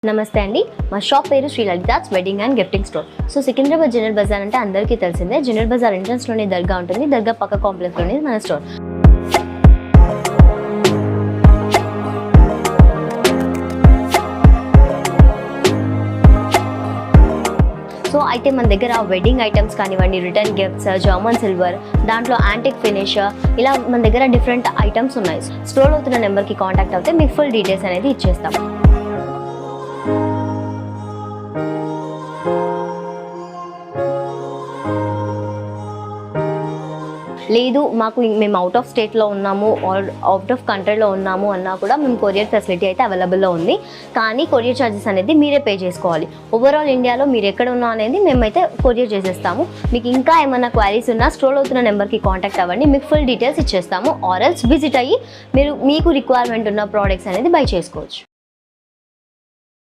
నమస్తే అండి, మా షాప్ పేరు Shri Lalitha's wedding and gifting store. So Secunderabad General Bazaar అంటే అందరికీ తెలిసిందే. జనరల్ బజార్ ఎంట్రన్స్లోనే దర్గా ఉంటుంది. దర్గా పక్క కాంప్లెక్స్లోనే మన స్టోర్. సో అయితే మన దగ్గర వెడ్డింగ్ ఐటమ్స్ కానివ్వండి, రిటర్న్ గిఫ్ట్స్, జర్మన్ సిల్వర్, దాంట్లో యాంటిక్ ఫినిష్, ఇలా మన దగ్గర డిఫరెంట్ ఐటమ్స్ ఉన్నాయి. స్క్రోల్ అవుతున్న నెంబర్కి కాంటాక్ట్ అవుతే మీకు ఫుల్ డీటెయిల్స్ అనేది ఇచ్చేస్తాం. లేదు మేము అవుట్ ఆఫ్ స్టేట్లో ఉన్నాము ఆర్ అవుట్ ఆఫ్ కంట్రీలో ఉన్నాము అన్నా కూడా మేము కొరియర్ ఫెసిలిటీ అయితే అవైలబుల్లో ఉంది. కానీ కొరియర్ ఛార్జెస్ అనేది మీరే పే చేసుకోవాలి. ఓవరాల్ ఇండియాలో మీరు ఎక్కడ ఉన్నా అనేది మేమైతే కొరియర్ చేసేస్తాము. మీకు ఇంకా ఏమైనా క్వైరీస్ ఉన్నా స్క్రోల్ అవుతున్న నెంబర్కి కాంటాక్ట్ అవ్వండి, మీకు ఫుల్ డీటెయిల్స్ ఇచ్చేస్తాము. ఆర్ ఎల్స్ విజిట్ అయ్యి మీకు రిక్వైర్మెంట్ ఉన్న ప్రోడక్ట్స్ అనేది బై చేసుకోవచ్చు.